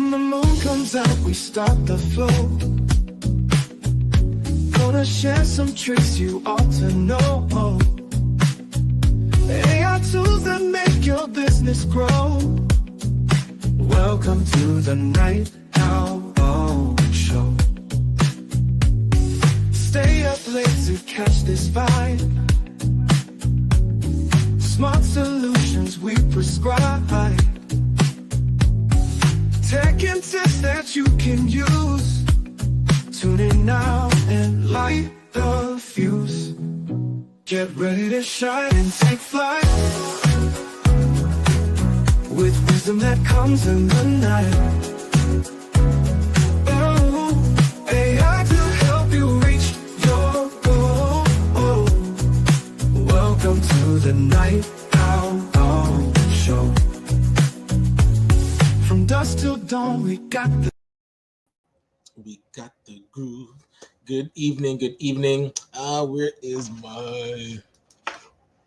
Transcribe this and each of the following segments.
When the moon comes out, we start the flow. Gonna share some tricks you ought to know. AI tools that make your business grow. Welcome to the Night Owl Show. Stay up late to catch this vibe. Smart solutions we prescribe. Tech and tips that you can use. Tune in now and light the fuse. Get ready to shine and take flight, with wisdom that comes in the night. Oh, AI to help you reach your goal. Welcome to the Night Owl Show. From dusk till dawn, we got the groove. Good evening, good evening. Where is my...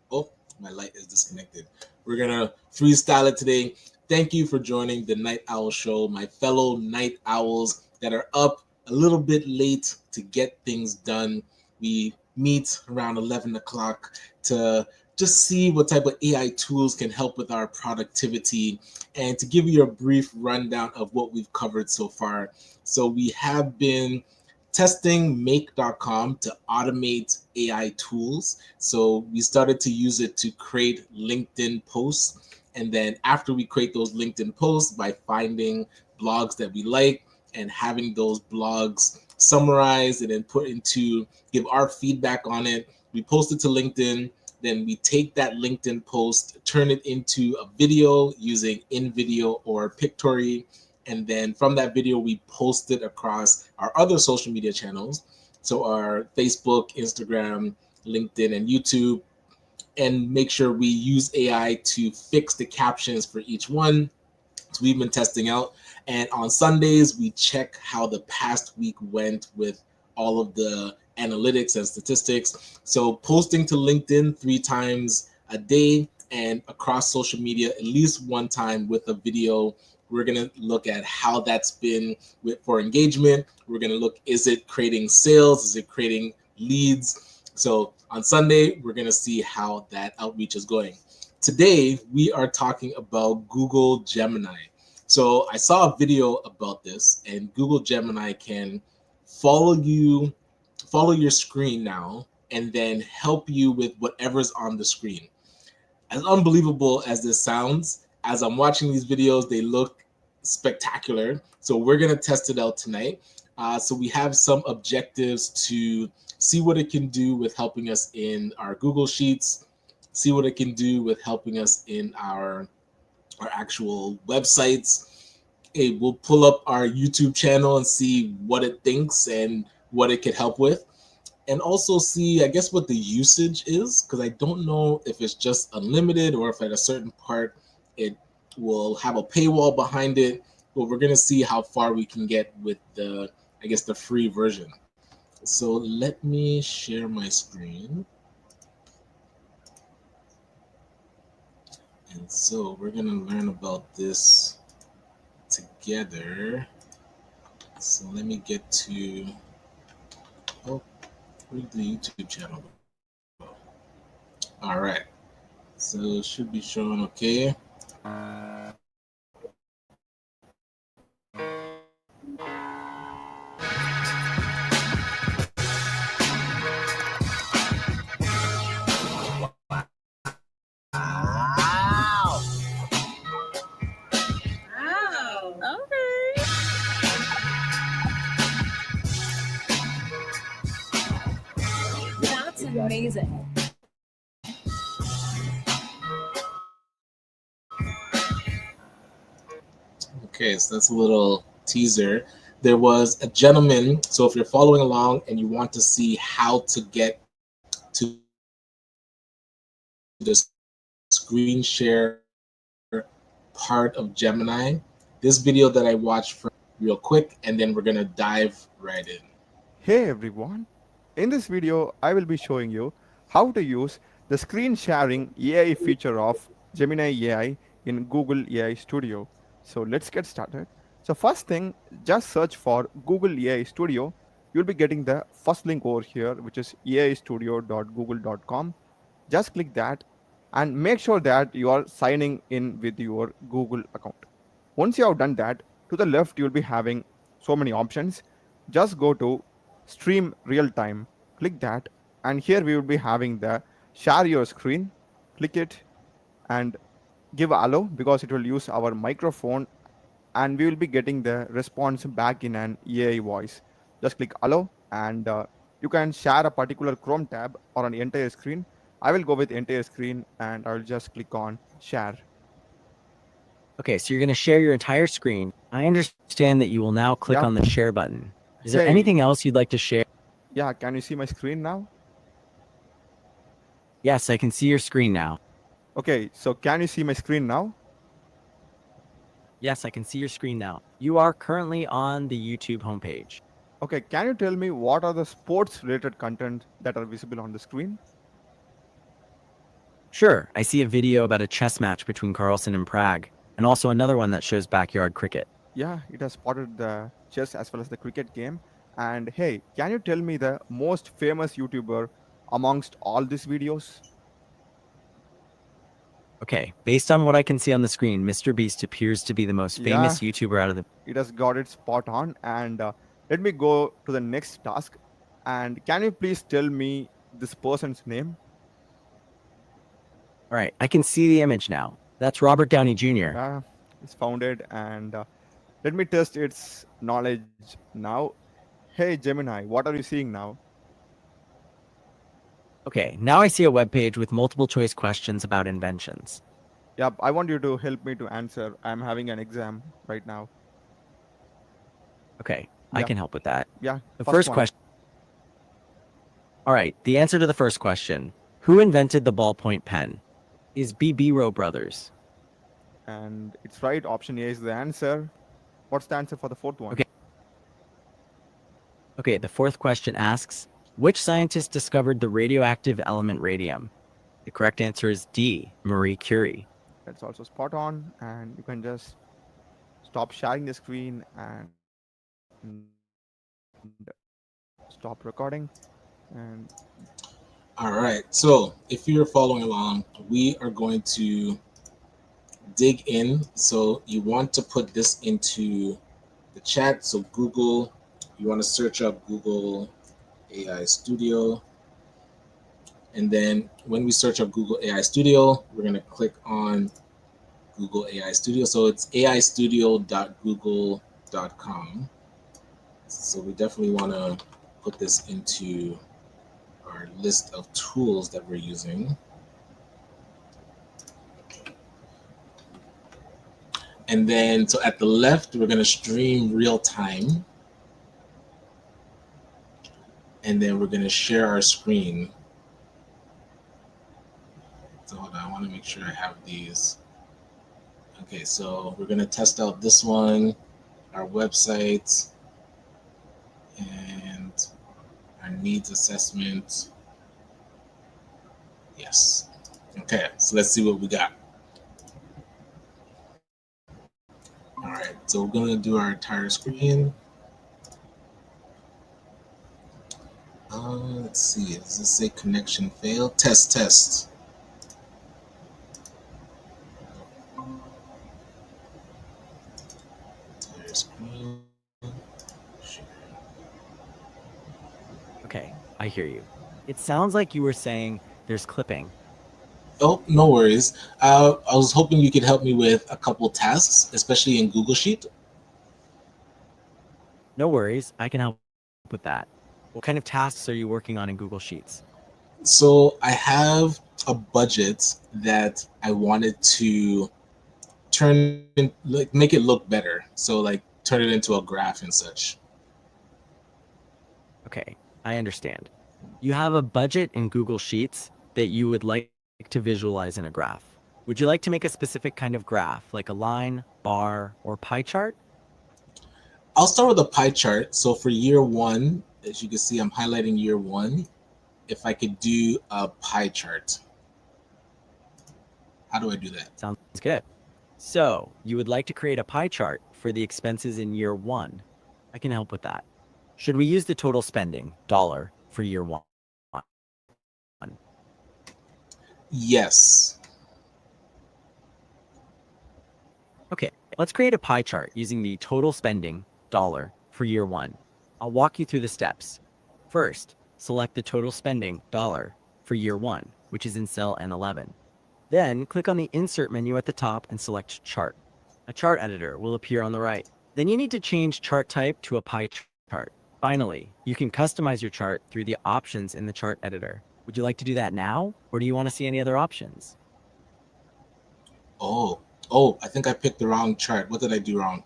Oh, my light is disconnected. We're gonna freestyle it today. Thank you for joining the Night Owl Show, my fellow night owls that are up a little bit late to get things done. We meet around 11 o'clock to just see what type of AI tools can help with our productivity and to give you a brief rundown of what we've covered so far. So we have been testing make.com to automate AI tools. So we started to use it to create LinkedIn posts. And then after we create those LinkedIn posts by finding blogs that we like and having those blogs summarized and then put into, give our feedback on it, we post it to LinkedIn. Then we take that LinkedIn post, turn it into a video using InVideo or Pictory. And then from that video, we post it across our other social media channels. So our Facebook, Instagram, LinkedIn, and YouTube, and make sure we use AI to fix the captions for each one. So we've been testing out. And on Sundays, we check how the past week went with all of the analytics and statistics. So posting to LinkedIn 3 times a day and across social media at least 1 time with a video. We're going to look at how that's been for engagement. We're going to look, is it creating sales? Is it creating leads? So on Sunday, we're going to see how that outreach is going. Today, we are talking about Google Gemini. So I saw a video about this, and Google Gemini can follow your screen now and then help you with whatever's on the screen. As unbelievable as this sounds, as I'm watching these videos, they look spectacular. So we're going to test it out tonight. So we have some objectives to see what it can do with helping us in our Google Sheets, see what it can do with helping us in our actual websites. Hey, we'll pull up our YouTube channel and see what it thinks and what it could help with. And also see, I guess, what the usage is, because I don't know if it's just unlimited or if at a certain part it will have a paywall behind it. But we're going to see how far we can get with the, I guess, the free version. So let me share my screen. And so we're going to learn about this together. So let me get to, where's the YouTube channel? All right. So it should be showing okay. Amazing. Okay, so that's a little teaser. There was a gentleman, so if you're following along and you want to see how to get to the screen share part of Gemini, this video that I watched for real quick, and then we're gonna dive right in. Hey everyone, in this video I will be showing you how to use the screen sharing AI feature of Gemini AI in Google AI Studio. So let's get started. So first thing, just search for Google AI Studio. You'll be getting the first link over here, which is aistudio.google.com. Just click that and make sure that you are signing in with your Google account. Once you have done that, to the left you'll be having so many options. Just go to stream real time, click that, and here we will be having the share your screen. Click it and give allow because it will use our microphone and we will be getting the response back in an AI voice. Just click allow and you can share a particular Chrome tab or an entire screen. I will go with entire screen and I'll just click on share. Okay, so you're going to share your entire screen. I understand that you will now click Yeah. on the share button. Is there Hey, anything else you'd like to share? yeah, can you see my screen now? Yes, I can see your screen now. Okay, so can you see my screen now? Yes, I can see your screen now. You are currently on the YouTube homepage. Okay, can you tell me what are the sports related content that are visible on the screen? Sure, I see a video about a chess match between Carlsen and Prague, and also another one that shows backyard cricket. Yeah, it has spotted the chess as well as the cricket game. And hey, can you tell me the most famous YouTuber amongst all these videos? Okay, based on what I can see on the screen, Mr. Beast appears to be the most Yeah, famous YouTuber out of the... it has got it spot on. And let me go to the next task. And can you please tell me this person's name? All right, I can see the image now. That's Robert Downey Jr. It's founded. And let me test its knowledge now. Hey, Gemini, what are you seeing now? Okay, now I see a web page with multiple choice questions about inventions. Yeah, I want you to help me to answer. I'm having an exam right now. Okay, I Yeah. can help with that. Yeah, The first one. question. All right, the answer to the first question. Who invented the ballpoint pen? Is B. Rowe Brothers. And it's right. Option A is the answer. What's the answer for the fourth one? Okay. Okay, the fourth question asks, which scientist discovered the radioactive element radium? The correct answer is D, Marie Curie. That's also spot on. And you can just stop sharing the screen and stop recording. And All right. So if you're following along, we are going to dig in. So you want to put this into the chat. So Google, you want to search up Google AI Studio. And then when we search up Google AI Studio, we're going to click on Google AI Studio. So it's aistudio.google.com. So we definitely want to put this into our list of tools that we're using. And then, so at the left, we're going to stream real time. And then we're going to share our screen. So hold on, I want to make sure I have these. Okay, so we're going to test out this one, our website, and our needs assessment. Yes. Okay, so let's see what we got. All right, so we're going to do our entire screen. Let's see, does this say connection failed? Test. Entire screen. Okay, I hear you. It sounds like you were saying there's clipping. Oh, no worries. I was hoping you could help me with a couple tasks, especially in Google Sheet. No worries, I can help with that. What kind of tasks are you working on in Google Sheets? So I have a budget that I wanted to turn in, like make it look better. So like turn it into a graph and such. Okay, I understand. You have a budget in Google Sheets that you would like to visualize in a graph. Would you like to make a specific kind of graph, like a line, bar, or pie chart? I'll start with a pie chart. So for year one, as you can see, I'm highlighting year one. If I could do a pie chart, how do I do that? Sounds good. So you would like to create a pie chart for the expenses in year 1. I can help with that. Should we use the total spending, dollar, for year 1? Yes. Okay, let's create a pie chart using the total spending, dollar, for year 1. I'll walk you through the steps. First, select the total spending, dollar, for year 1, which is in cell N11. Then click on the Insert menu at the top and select Chart. A chart editor will appear on the right. Then you need to change chart type to a pie chart. Finally, you can customize your chart through the options in the chart editor. Would you like to do that now, or do you want to see any other options? Oh, I think I picked the wrong chart. What did I do wrong?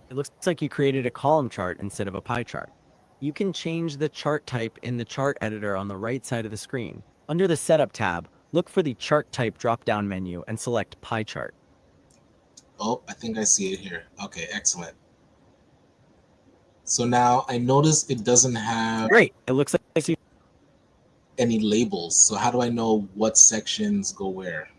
It looks like you created a column chart instead of a pie chart. You can change the chart type in the chart editor on the right side of the screen. Under the Setup tab, look for the Chart Type drop-down menu and select Pie Chart. Oh, I think I see it here. Okay, excellent. So now I notice it doesn't have Great. It looks like you. any labels. So how do I know what sections go where?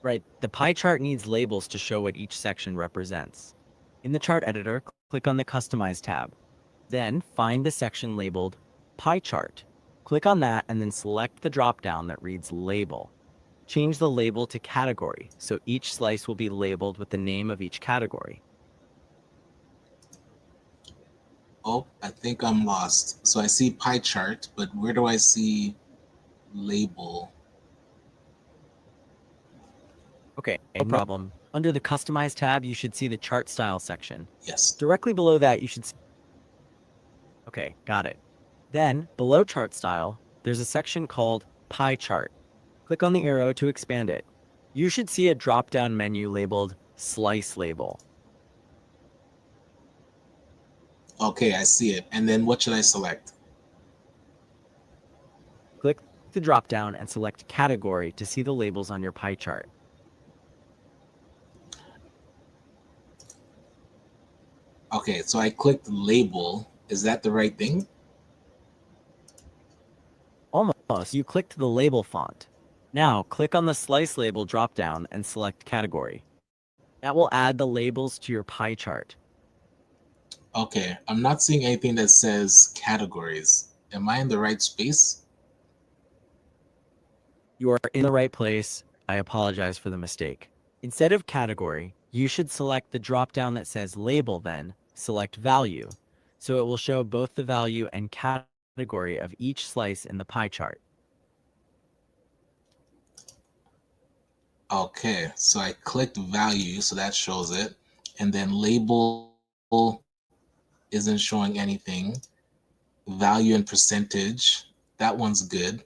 Right. The pie chart needs labels to show what each section represents. In the chart editor, click on the Customize tab. Then find the section labeled Pie Chart. Click on that and then select the drop-down that reads Label. Change the label to Category, so each slice will be labeled with the name of each category. Oh, I think I'm lost. So I see pie chart, but where do I see label? Okay, no problem. Under the Customize tab, you should see the Chart Style section. Yes. Directly below that, you should see... Okay, got it. Then, below Chart Style, there's a section called Pie Chart. Click on the arrow to expand it. You should see a drop-down menu labeled Slice Label. Okay, I see it. And then what should I select? Click the drop-down and select Category to see the labels on your pie chart. Okay, so I clicked label. Is that the right thing? Almost. You clicked the label font. Now, click on the Slice Label drop-down and select Category. That will add the labels to your pie chart. Okay, I'm not seeing anything that says categories. Am I in the right space? You are in the right place. I apologize for the mistake. Instead of Category, you should select the drop-down that says Label, then select Value, so it will show both the value and category of each slice in the pie chart. Okay, so I clicked value, so that shows it. And then label isn't showing anything. Value and percentage, that one's good,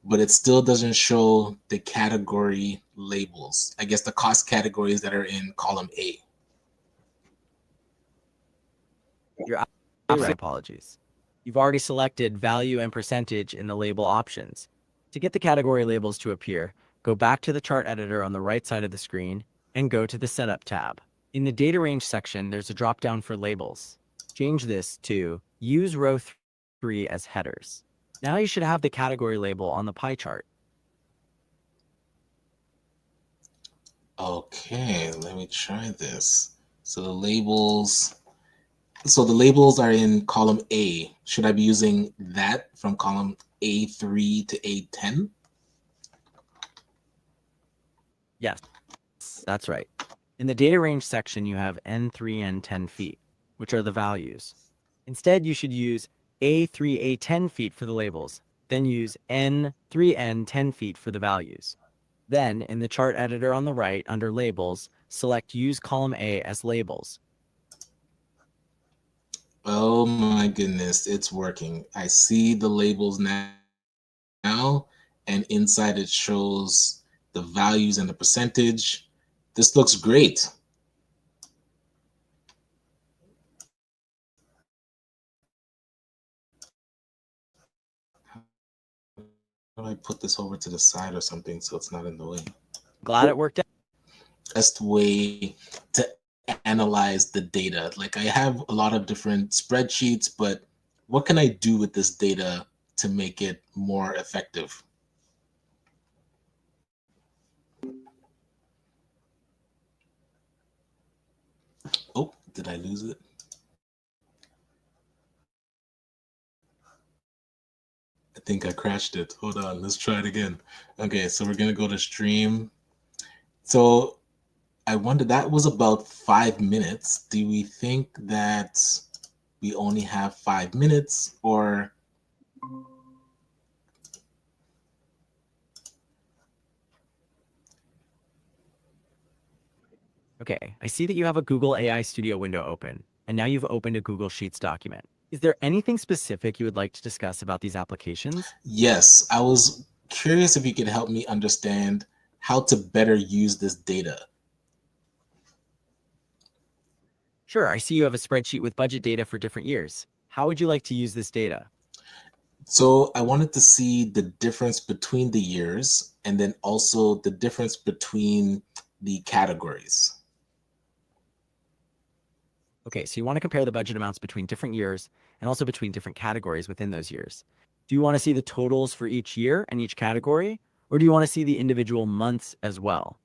but it still doesn't show the category labels. I guess the cost categories that are in column A. Your apologies. You've already selected value and percentage in the label options. To get the category labels to appear, go back to the chart editor on the right side of the screen and go to the Setup tab. In the Data Range section, there's a drop-down for labels. Change this to Use Row 3 as headers. Now you should have the category label on the pie chart. Okay, let me try this. So the labels are in column A. Should I be using that from column A3 to A10? Yes, that's right. In the data range section, you have N3 and 10 feet, which are the values. Instead, you should use A3, A10 feet for the labels, then use N3N 10 feet for the values. Then, in the chart editor on the right, under Labels, select Use Column A as Labels. Oh my goodness, it's working. I see the labels now, and inside it shows the values and the percentage. This looks great. How do I put this over to the side or something so it's not in the way? Glad it worked out. Best way to analyze the data. Like, I have a lot of different spreadsheets, but what can I do with this data to make it more effective? Did I lose it? I think I crashed it. Hold on, let's try it again. Okay, so we're gonna go to stream. So I wonder, that was about 5 minutes. Do we think that we only have 5 minutes, or Okay, I see that you have a Google AI Studio window open, and now you've opened a Google Sheets document. Is there anything specific you would like to discuss about these applications? yes, I was curious if you could help me understand how to better use this data. Sure, I see you have a spreadsheet with budget data for different years. How would you like to use this data? So I wanted to see the difference between the years and then also the difference between the categories. Okay, so you want to compare the budget amounts between different years and also between different categories within those years. Do you want to see the totals for each year and each category, or do you want to see the individual months as well?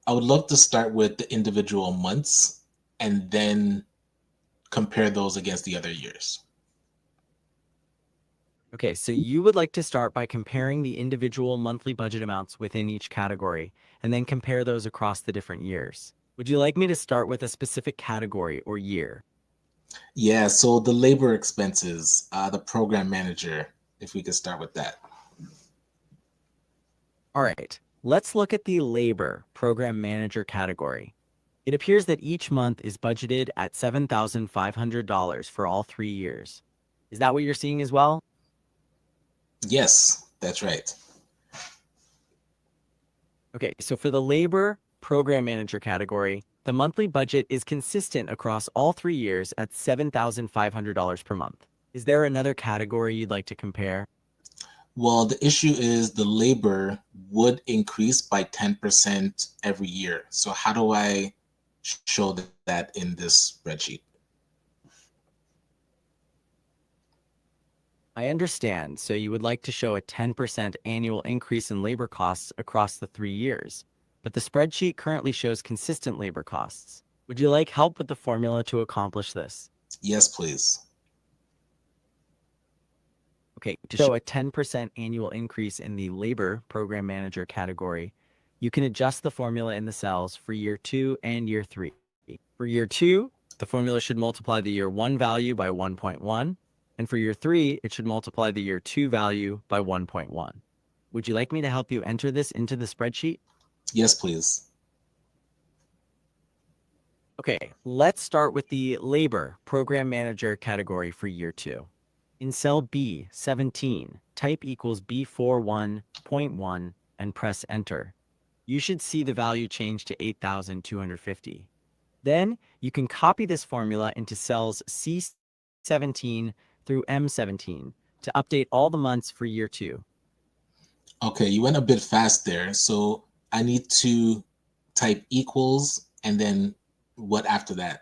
I would love to start with the individual months and then compare those against the other years. Okay, so you would like to start by comparing the individual monthly budget amounts within each category and then compare those across the different years. Would you like me to start with a specific category or year? Yeah, so the labor expenses, the program manager, if we could start with that. All right, let's look at the labor program manager category. It appears that each month is budgeted at $7,500 for all 3 years. Is that what you're seeing as well? Yes, that's right. Okay, so for the labor program manager category, the monthly budget is consistent across all 3 years at $7,500 per month. Is there another category you'd like to compare? Well, the issue is the labor would increase by 10% every year. So how do I show that in this spreadsheet? I understand. So you would like to show a 10% annual increase in labor costs across the 3 years, but the spreadsheet currently shows consistent labor costs. Would you like help with the formula to accomplish this? Yes, please. Okay, to show a 10% annual increase in the labor program manager category, you can adjust the formula in the cells for year 2 and year 3. For year 2, the formula should multiply the year 1 value by 1.1, and for year 3, it should multiply the year 2 value by 1.1. Would you like me to help you enter this into the spreadsheet? Yes, please. Okay, let's start with the labor program manager category for year 2. In cell B17, type equals B41.1 and press enter. You should see the value change to 8,250. Then you can copy this formula into cells C17 through M17 to update all the months for year 2. Okay, you went a bit fast there. So I need to type equals and then what after that?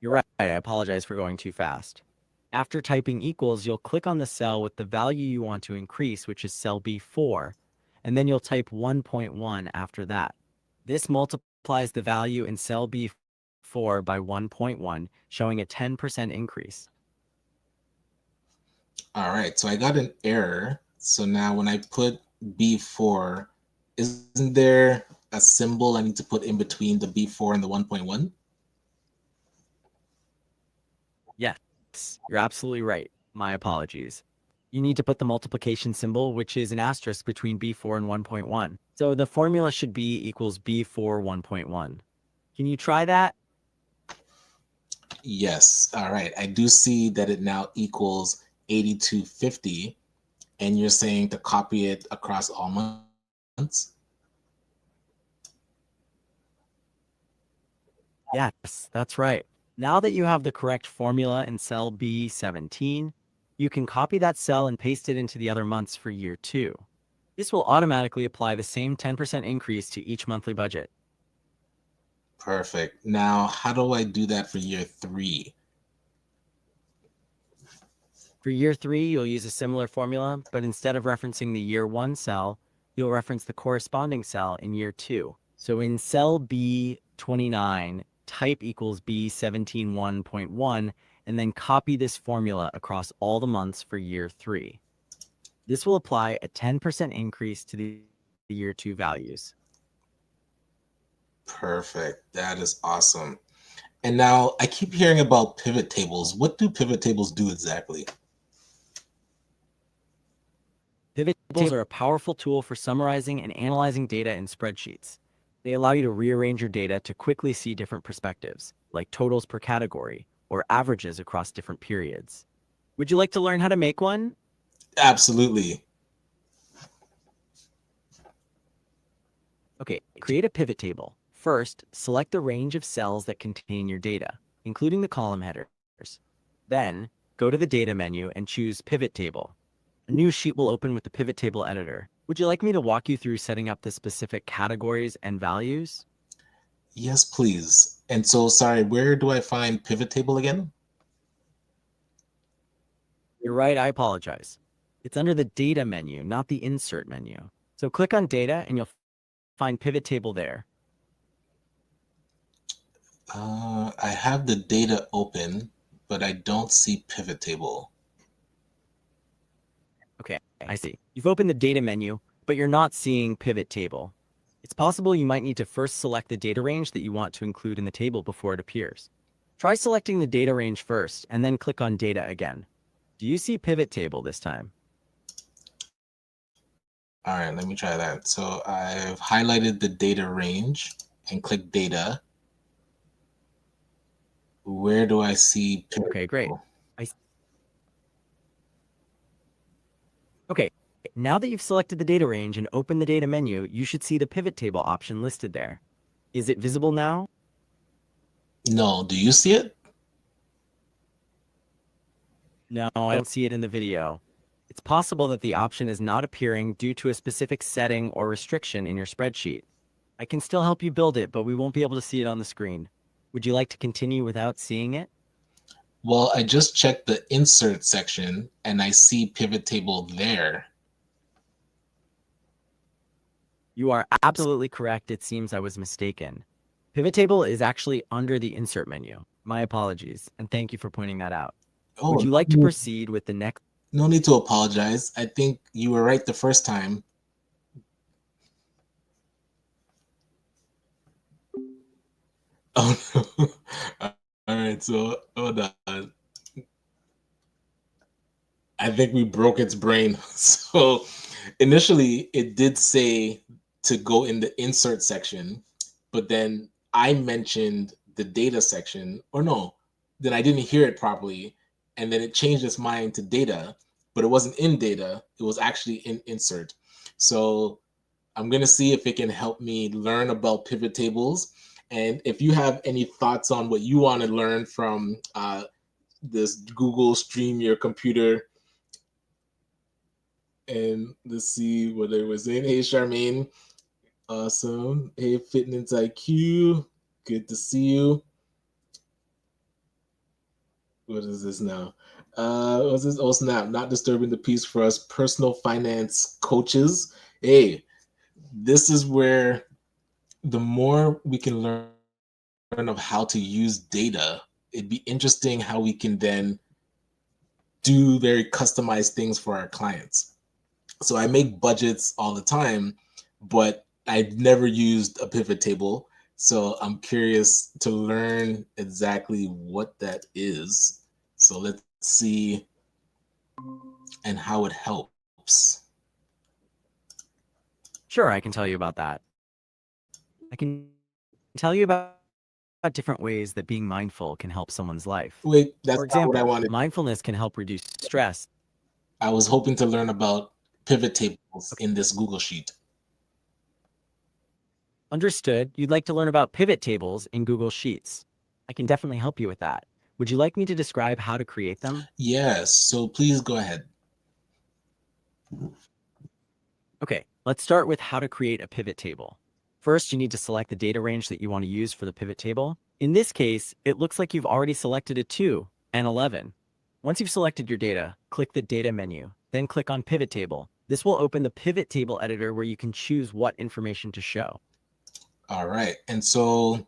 You're right, I apologize for going too fast. After typing equals, you'll click on the cell with the value you want to increase, which is cell B4, and then you'll type 1.1 after that. This multiplies the value in cell B4 by 1.1, showing a 10% increase. All right, so I got an error. So now when I put B4, isn't there a symbol I need to put in between the B4 and the 1.1? Yes, you're absolutely right. My apologies. You need to put the multiplication symbol, which is an asterisk between B4 and 1.1. So the formula should be equals B4 1.1. Can you try that? Yes. All right. I do see that it now equals 8250, and you're saying to copy it across all months? Yes, that's right. Now that you have the correct formula in cell B17, you can copy that cell and paste it into the other months for year 2. This will automatically apply the same 10% increase to each monthly budget. Perfect. Now, how do I do that for year 3? For year 3, you'll use a similar formula, but instead of referencing the year 1 cell, you'll reference the corresponding cell in year 2. So in cell B29, type equals B171.1, and then copy this formula across all the months for year 3. This will apply a 10% increase to the year 2 values. Perfect. That is awesome. And now I keep hearing about pivot tables. What do pivot tables do exactly? Pivot tables are a powerful tool for summarizing and analyzing data in spreadsheets. They allow you to rearrange your data to quickly see different perspectives, like totals per category or averages across different periods. Would you like to learn how to make one? Absolutely. Okay, create a pivot table. First, select the range of cells that contain your data, including the column headers. Then, go to the Data menu and choose Pivot Table. A new sheet will open with the Pivot Table editor. Would you like me to walk you through setting up the specific categories and values? Yes, please. And so, sorry, where do I find pivot table again? You're right, I apologize. It's under the Data menu, not the Insert menu. So click on Data and you'll find Pivot Table there. I have the data open, but I don't see pivot table. Okay, I see. You've opened the Data menu, but you're not seeing Pivot Table. It's possible you might need to first select the data range that you want to include in the table before it appears. Try selecting the data range first, and then click on Data again. Do you see Pivot Table this time? All right, let me try that. So I've highlighted the data range and click Data. Where do I see pivot Okay, great. table? Okay, now that you've selected the data range and opened the Data menu, you should see the Pivot Table option listed there. Is it visible now? No, do you see it? No, I don't see it in the video. It's possible that the option is not appearing due to a specific setting or restriction in your spreadsheet. I can still help you build it, but we won't be able to see it on the screen. Would you like to continue without seeing it? Well, I just checked the insert section and I see pivot table there. You are absolutely correct. It seems I was mistaken. Pivot Table is actually under the Insert menu. My apologies, and thank you for pointing that out. Oh, Would you like to proceed with the next? no need to apologize. I think you were right the first time. Oh no. All right, so hold on. I think we broke its brain. So initially it did say to go in the insert section, but then I mentioned the data section, or no, then I didn't hear it properly. And then it changed its mind to data, but it wasn't in data. It was actually in insert. So I'm going to see if it can help me learn about pivot tables. And if you have any thoughts on what you want to learn from this Google Stream Your Computer, and let's see what they were saying. Hey, Charmaine. Awesome. Hey, Fitness IQ. Good to see you. What is this now? What's this? Oh, snap. Not disturbing the peace for us personal finance coaches. Hey, this is where the more we can learn of how to use data, it'd be interesting how we can then do very customized things for our clients. So I make budgets all the time, but I've never used a pivot table. So I'm curious to learn exactly what that is. So let's see and how it helps. Sure, I can tell you about that. I can tell you about different ways that being mindful can help someone's life. Wait, that's For not example, what I wanted. mindfulness can help reduce stress. I was hoping to learn about pivot tables in this Google Sheet. Understood. You'd like to learn about pivot tables in Google Sheets. I can definitely help you with that. Would you like me to describe how to create them? Yes, so please go ahead. Okay, let's start with how to create a pivot table. First, you need to select the data range that you want to use for the pivot table. In this case, it looks like you've already selected a 2 and 11. Once you've selected your data, click the Data menu, then click on Pivot Table. This will open the Pivot Table editor where you can choose what information to show. All right. And so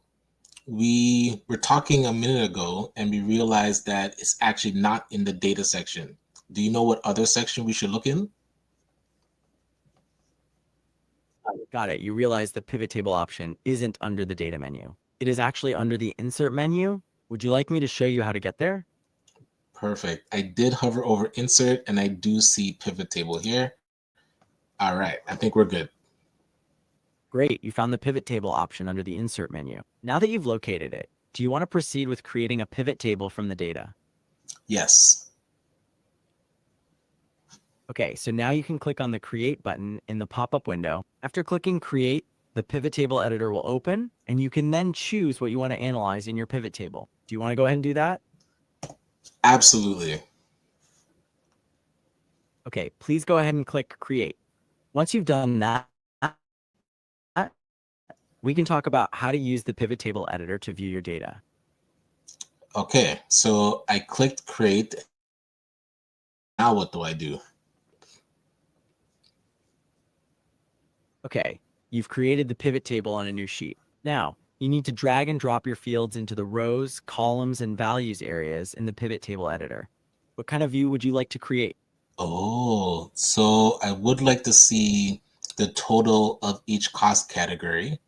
we were talking a minute ago and we realized that it's actually not in the data section. Do you know what other section we should look in? Got it. You realize the pivot table option isn't under the data menu. It is actually under the insert menu. Would you like me to show you how to get there? Perfect. I did hover over insert and I do see pivot table here. All right. I think we're good. Great, you found the pivot table option under the insert menu. Now that you've located it, do you want to proceed with creating a pivot table from the data? Yes. Okay, so now you can click on the Create button in the pop-up window. After clicking Create, the pivot table editor will open, and you can then choose what you want to analyze in your pivot table. Do you want to go ahead and do that? Absolutely. Okay, please go ahead and click Create. Once you've done that, we can talk about how to use the pivot table editor to view your data. Okay, so I clicked create. Now what do I do? Okay, you've created the pivot table on a new sheet. Now, you need to drag and drop your fields into the rows, columns, and values areas in the pivot table editor. What kind of view would you like to create? Oh, so I would like to see the total of each cost category.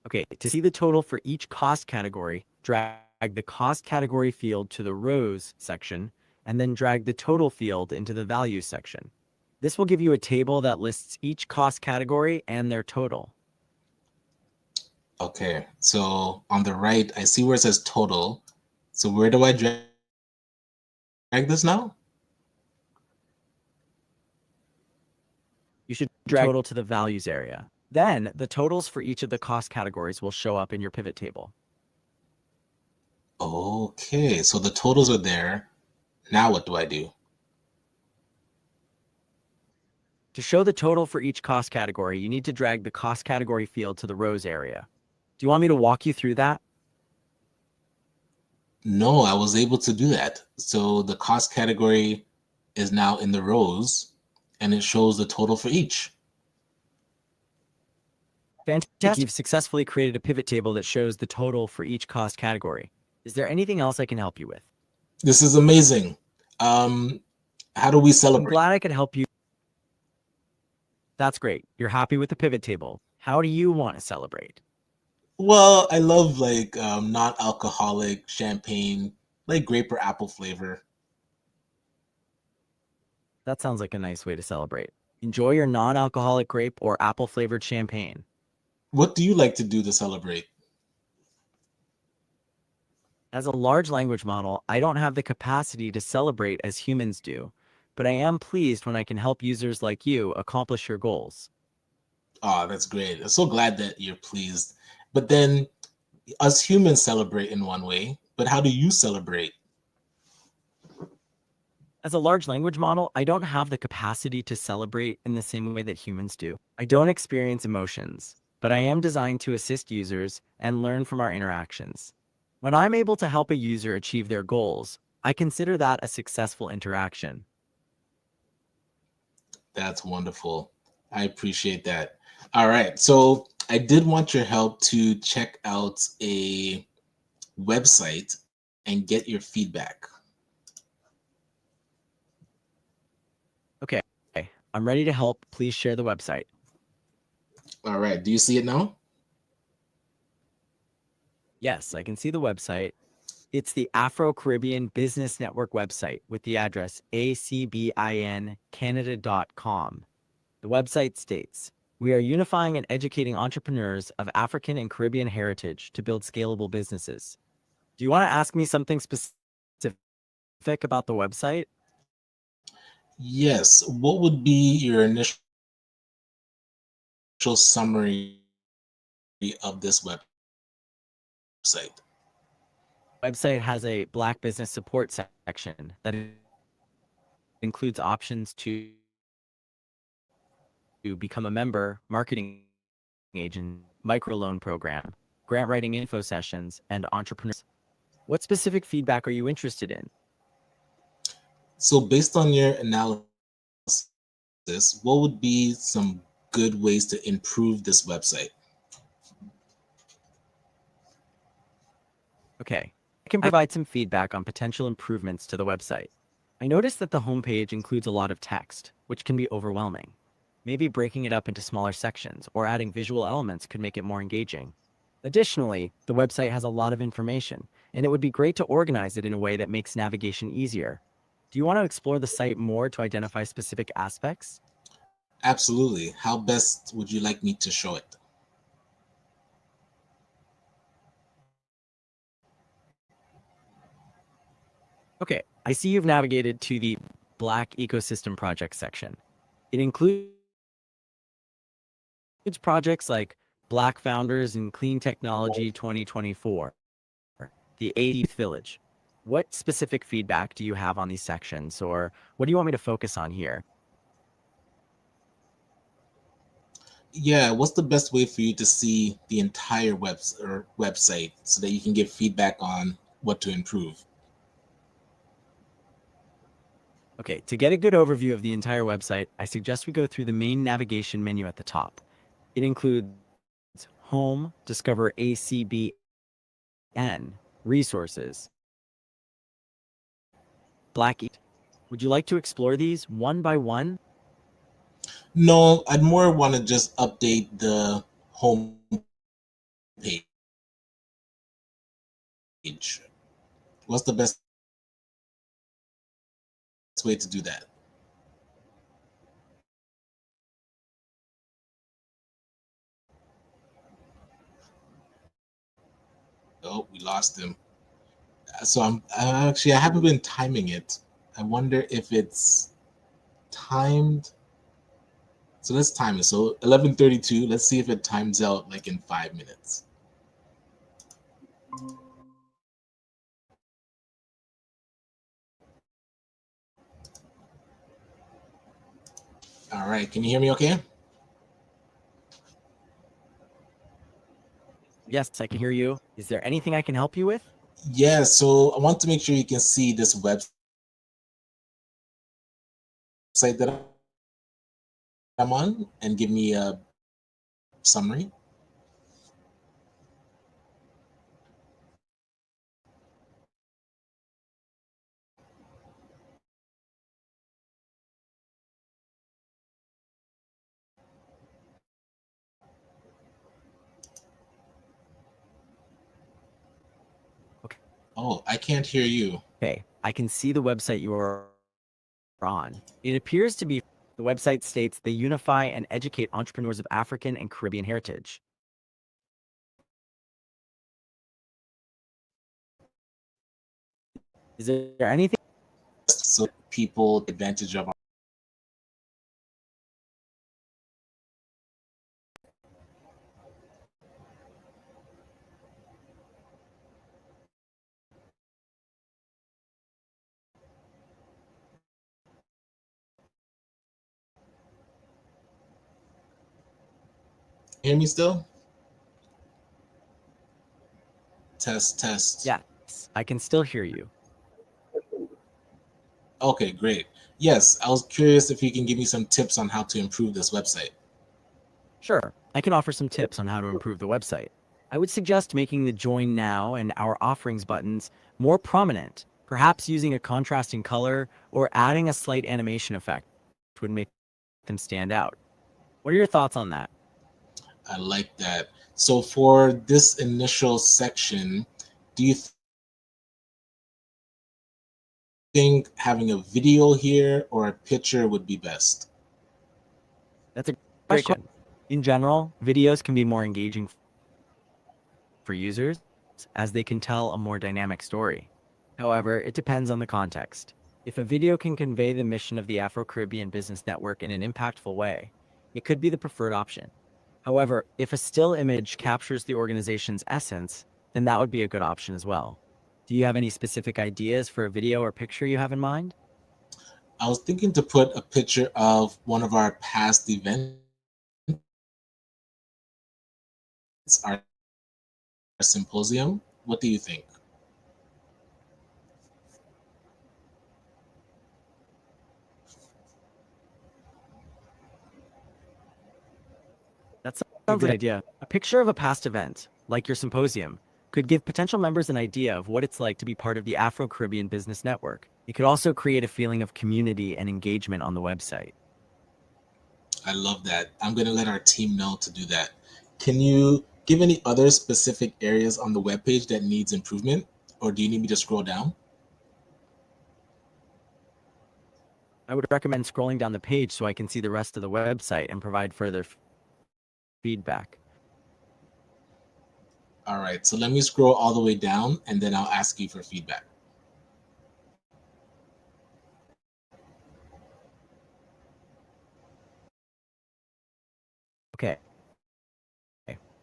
Okay, to see the total for each cost category, drag the cost category field to the rows section, and then drag the total field into the values section. This will give you a table that lists each cost category and their total. Okay, so on the right, I see where it says total. So where do I drag this now? You should drag total to the values area. Then the totals for each of the cost categories will show up in your pivot table. Okay, so the totals are there. Now what do I do? To show the total for each cost category, you need to drag the cost category field to the rows area. Do you want me to walk you through that? No, I was able to do that. So the cost category is now in the rows and it shows the total for each. Fantastic. You've successfully created a pivot table that shows the total for each cost category. Is there anything else I can help you with? This is amazing. How do we I'm celebrate? glad I could help you. That's great. You're happy with the pivot table. How do you want to celebrate? Well, I love like non-alcoholic champagne, like grape or apple flavor. That sounds like a nice way to celebrate. Enjoy your non-alcoholic grape or apple-flavored champagne. What do you like to do to celebrate? As a large language model, I don't have the capacity to celebrate as humans do, but I am pleased when I can help users like you accomplish your goals. Oh, that's great. I'm so glad that you're pleased. But then us humans celebrate in one way, but how do you celebrate? As a large language model, I don't have the capacity to celebrate in the same way that humans do. I don't experience emotions, but I am designed to assist users and learn from our interactions. When I'm able to help a user achieve their goals, I consider that a successful interaction. That's wonderful. I appreciate that. All right. So I did want your help to check out a website and get your feedback. Okay, I'm ready to help. Please share the website. All right. Do you see it now? Yes, I can see the website. It's the Afro-Caribbean Business Network website with the address acbincanada.com. The website states, "We are unifying and educating entrepreneurs of African and Caribbean heritage to build scalable businesses." Do you want to ask me something specific about the website? Yes. What would be your initial summary of this website? Website has a Black business support section that includes options to become a member, marketing agent, microloan program, grant writing info sessions, and entrepreneurs. What specific feedback are you interested in? So based on your analysis, what would be some good ways to improve this website? Okay, I can provide some feedback on potential improvements to the website. I noticed that the homepage includes a lot of text, which can be overwhelming. Maybe breaking it up into smaller sections or adding visual elements could make it more engaging. Additionally, the website has a lot of information, and it would be great to organize it in a way that makes navigation easier. Do you want to explore the site more to identify specific aspects? Absolutely. How best would you like me to show it? Okay, I see you've navigated to the Black Ecosystem Project section. It includes projects like Black Founders in Clean Technology 2024, the 80th Village. What specific feedback do you have on these sections, or what do you want me to focus on here? Yeah, what's the best way for you to see the entire website so that you can give feedback on what to improve? Okay, to get a good overview of the entire website, I suggest we go through the main navigation menu at the top. It includes Home, Discover ACBN, Resources, Black. Would you like to explore these one by one? No, I'd more want to just update the home page. What's the best way to do that? Oh, we lost him. So I haven't been timing it. I wonder if it's timed. So let's time it. So 11:32. Let's see if it times out like in 5 minutes. All right. Can you hear me okay? Yes, I can hear you. Is there anything I can help you with? Yeah. So I want to make sure you can see this website that I'm on and give me a summary. Okay. Oh, I can't hear you. Okay, I can see the website you are on. It appears to be the website states they unify and educate entrepreneurs of African and Caribbean heritage. Is there anything? So people take advantage of. Hear me still? Test, test. Yes, I can still hear you. Okay, great. Yes, I was curious if you can give me some tips on how to improve this website. Sure, I can offer some tips on how to improve the website. I would suggest making the Join Now and Our Offerings buttons more prominent, perhaps using a contrasting color or adding a slight animation effect, which would make them stand out. What are your thoughts on that? I like that. So for this initial section, do you think having a video here or a picture would be best? That's a great question. In general, videos can be more engaging for users as they can tell a more dynamic story. However, it depends on the context. If a video can convey the mission of the Afro-Caribbean Business Network in an impactful way, it could be the preferred option. However, if a still image captures the organization's essence, then that would be a good option as well. Do you have any specific ideas for a video or picture you have in mind? I was thinking to put a picture of one of our past events, our symposium. What do you think? Sounds like an idea. A picture of a past event, like your symposium, could give potential members an idea of what it's like to be part of the Afro-Caribbean Business Network. It could also create a feeling of community and engagement on the website. I love that. I'm going to let our team know to do that. Can you give any other specific areas on the webpage that needs improvement, or do you need me to scroll down? I would recommend scrolling down the page so I can see the rest of the website and provide further feedback. All right, so let me scroll all the way down and then I'll ask you for feedback. Okay.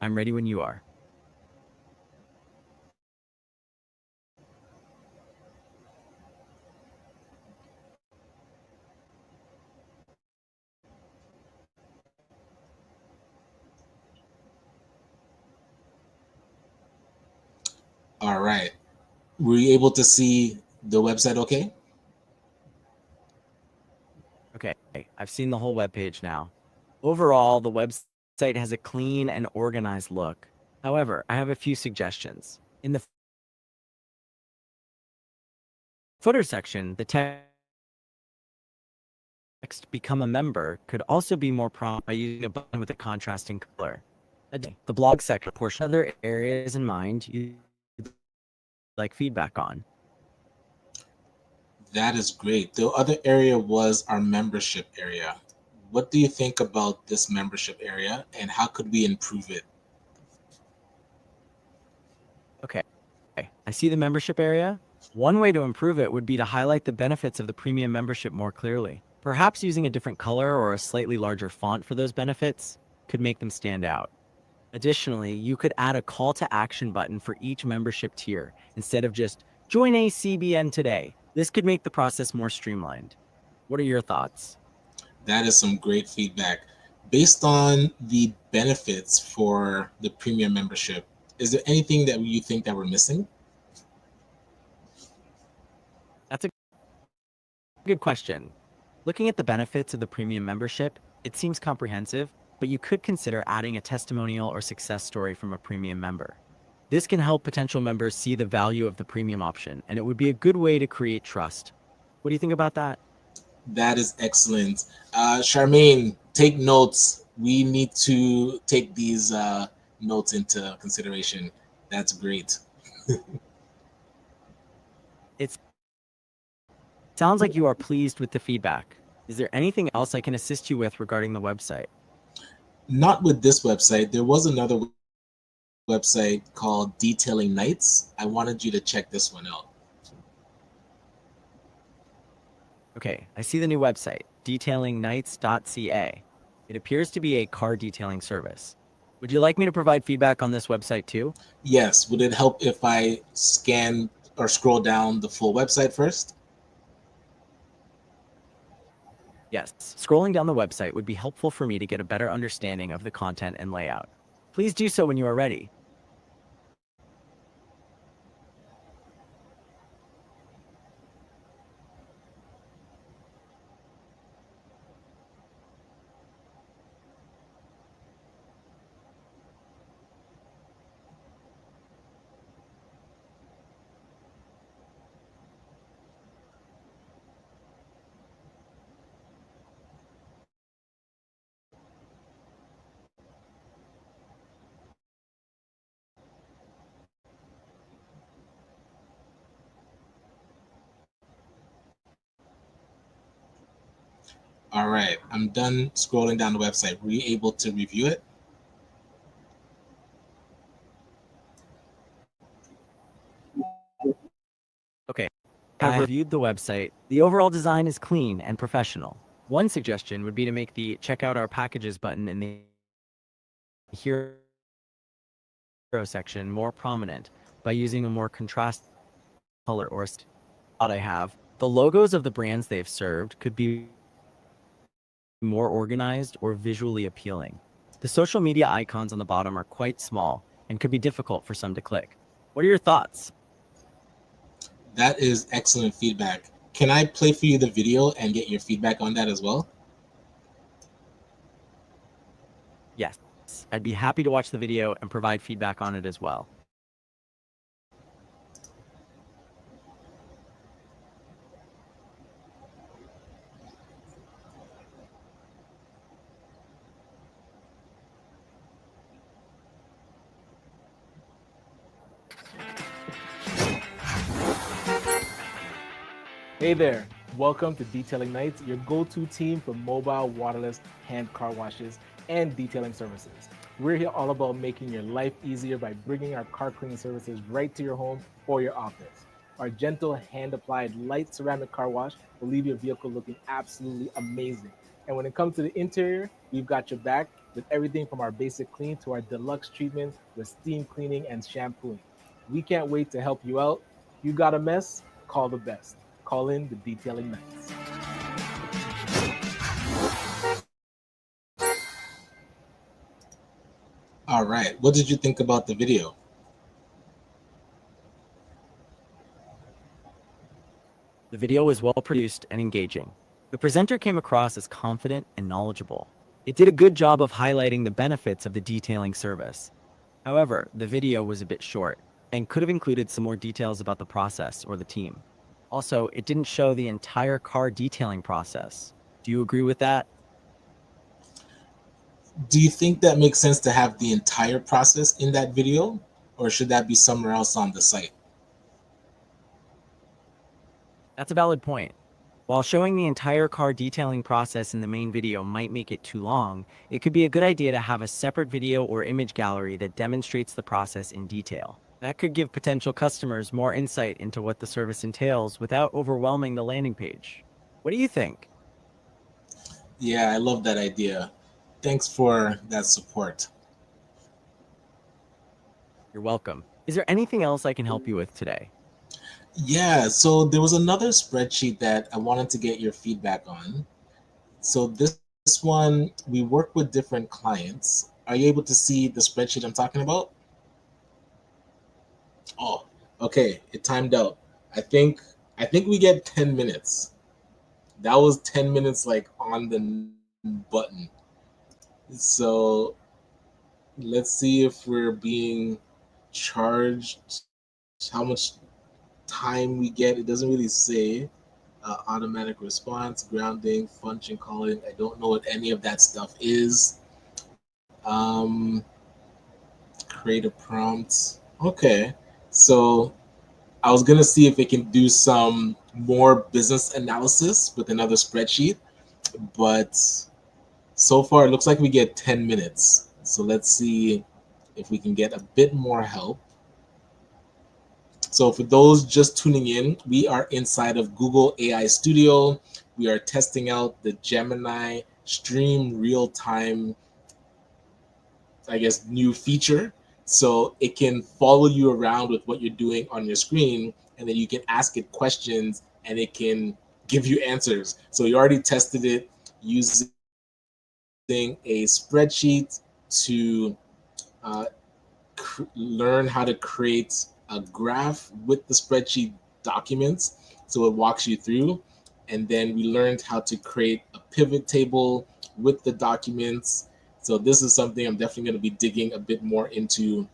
I'm ready when you are. All right. Were you able to see the website okay? Okay, I've seen the whole webpage now. Overall, the website has a clean and organized look. However, I have a few suggestions. In the footer section, the text "Become a Member" could also be more prompt by using a button with a contrasting color. The blog section portion, other areas in mind you'd like feedback on. That is great. The other area was our membership area. What do you think about this membership area and how could we improve it? Okay, I see the membership area. One way to improve it would be to highlight the benefits of the premium membership more clearly. Perhaps using a different color or a slightly larger font for those benefits could make them stand out. Additionally, you could add a call to action button for each membership tier instead of just "Join ACBN today." This could make the process more streamlined. What are your thoughts? That is some great feedback. Based on the benefits for the premium membership, is there anything that you think that we're missing? That's a good question. Looking at the benefits of the premium membership, it seems comprehensive, but you could consider adding a testimonial or success story from a premium member. This can help potential members see the value of the premium option, and it would be a good way to create trust. What do you think about that? That is excellent. Charmaine, take notes. We need to take these notes into consideration. That's great. It sounds like you are pleased with the feedback. Is there anything else I can assist you with regarding the website? Not with this website. There was another website called Detailing Nights. I wanted you to check this one out. Okay, I see the new website, detailingnights.ca. It appears to be a car detailing service. Would you like me to provide feedback on this website too? Yes. Would it help if I scan or scroll down the full website first? Yes, scrolling down the website would be helpful for me to get a better understanding of the content and layout. Please do so when you are ready. All right. I'm done scrolling down the website. Were you able to review it? Okay, I've reviewed the website. The overall design is clean and professional. One suggestion would be to make the "Check out our packages" button in the Hero section more prominent by using a more contrasting color or thought I have. The logos of the brands they've served could be more organized or visually appealing. The social media icons on the bottom are quite small and could be difficult for some to click. What are your thoughts? That is excellent feedback. Can I play for you the video and get your feedback on that as well? Yes. I'd be happy to watch the video and provide feedback on it as well. Hey there, welcome to Detailing Nights, your go-to team for mobile waterless hand car washes and detailing services. We're here all about making your life easier by bringing our car cleaning services right to your home or your office. Our gentle hand-applied light ceramic car wash will leave your vehicle looking absolutely amazing. And when it comes to the interior, we've got your back with everything from our basic clean to our deluxe treatments with steam cleaning and shampooing. We can't wait to help you out. You got a mess? Call the best. Call in the Detailing Nights. All right. What did you think about the video? The video was well produced and engaging. The presenter came across as confident and knowledgeable. It did a good job of highlighting the benefits of the detailing service. However, the video was a bit short and could have included some more details about the process or the team. Also, it didn't show the entire car detailing process. Do you agree with that? Do you think that makes sense to have the entire process in that video, or should that be somewhere else on the site? That's a valid point. While showing the entire car detailing process in the main video might make it too long, it could be a good idea to have a separate video or image gallery that demonstrates the process in detail. That could give potential customers more insight into what the service entails without overwhelming the landing page. What do you think? Yeah, I love that idea. Thanks for that support. You're welcome. Is there anything else I can help you with today? Yeah, so there was another spreadsheet that I wanted to get your feedback on. So this one, we work with different clients. Are you able to see the spreadsheet I'm talking about? Oh, okay, it timed out. I think we get 10 minutes. That was 10 minutes like on the button. So let's see if we're being charged, how much time we get. It doesn't really say. Automatic response, grounding, function calling. I don't know what any of that stuff is. Um, create a prompt. Okay, so I was gonna see if it can do some more business analysis with another spreadsheet, but so far it looks like we get 10 minutes. So let's see if we can get a bit more help. So for those just tuning in, we are inside of Google AI Studio. We are testing out the Gemini Stream Real-Time, I guess, new feature. So it can follow you around with what you're doing on your screen, and then you can ask it questions and it can give you answers. So you already tested it using a spreadsheet to learn how to create a graph with the spreadsheet documents. So it walks you through. And then we learned how to create a pivot table with the documents. So this is something I'm definitely going to be digging a bit more into.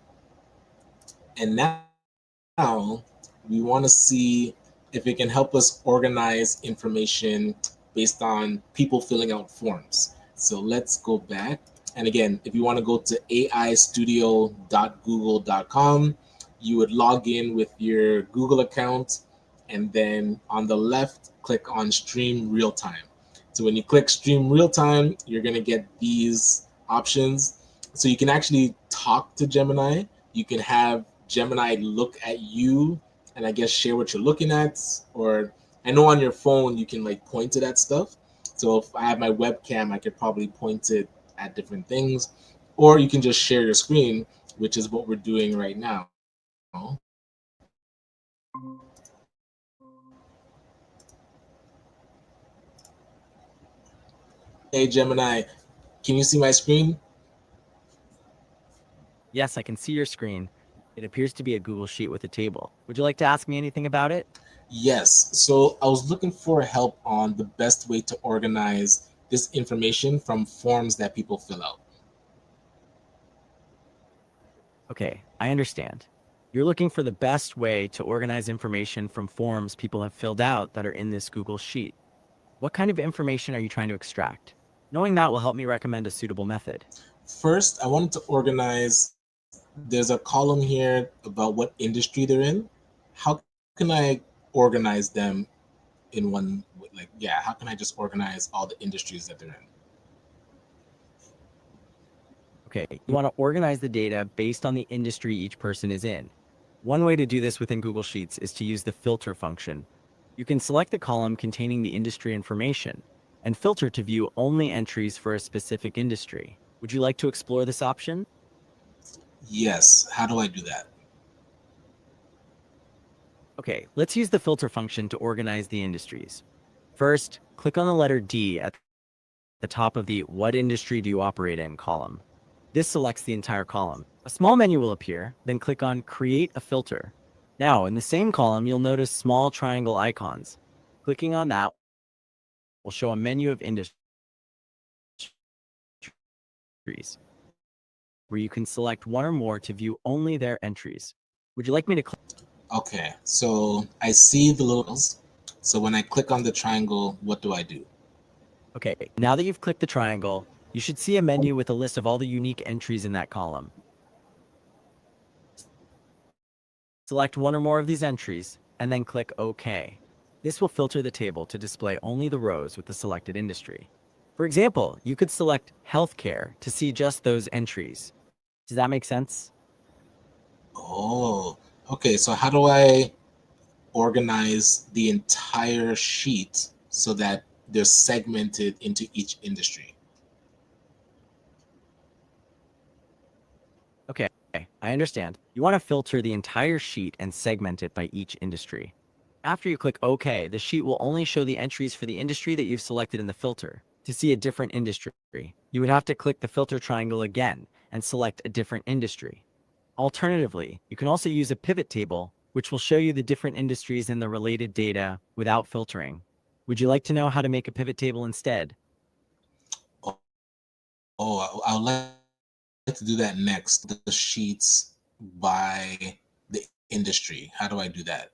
And now we want to see if it can help us organize information based on people filling out forms. So let's go back. And again, if you want to go to aistudio.google.com, you would log in with your Google account, and then on the left, click on Stream Real Time. So when you click Stream Real Time, you're going to get these options. So you can actually talk to Gemini. You can have Gemini look at you and I guess share what you're looking at. Or I know on your phone, you can like point it at stuff. So if I have my webcam, I could probably point it at different things, or you can just share your screen, which is what we're doing right now. Hey Gemini, can you see my screen? Yes, I can see your screen. It appears to be a Google Sheet with a table. Would you like to ask me anything about it? Yes. So I was looking for help on the best way to organize this information from forms that people fill out. Okay, I understand. You're looking for the best way to organize information from forms people have filled out that are in this Google Sheet. What kind of information are you trying to extract? Knowing that will help me recommend a suitable method. First, I wanted to organize, there's a column here about what industry they're in. How can I organize them in one, like, yeah, how can I just organize all the industries that they're in? Okay, you want to organize the data based on the industry each person is in. One way to do this within Google Sheets is to use the filter function. You can select the column containing the industry information and filter to view only entries for a specific industry. Would you like to explore this option? Yes, how do I do that? Okay, let's use the filter function to organize the industries. First, click on the letter D at the top of the "What industry do you operate in?" column. This selects the entire column. A small menu will appear, then click on Create a Filter. Now, in the same column, you'll notice small triangle icons. Clicking on that will show a menu of industries where you can select one or more to view only their entries. Would you like me to click? Okay, so I see the little, so when I click on the triangle, what do I do? Okay, now that you've clicked the triangle, you should see a menu with a list of all the unique entries in that column. Select one or more of these entries, and then click OK. This will filter the table to display only the rows with the selected industry. For example, you could select healthcare to see just those entries. Does that make sense? Oh, okay, so how do I organize the entire sheet so that they're segmented into each industry? Okay, I understand. You want to filter the entire sheet and segment it by each industry. After you click OK, the sheet will only show the entries for the industry that you've selected in the filter. To see a different industry, you would have to click the filter triangle again and select a different industry. Alternatively, you can also use a pivot table, which will show you the different industries and the related data without filtering. Would you like to know how to make a pivot table instead? Oh, I would like to do that next. The sheets by the industry. How do I do that?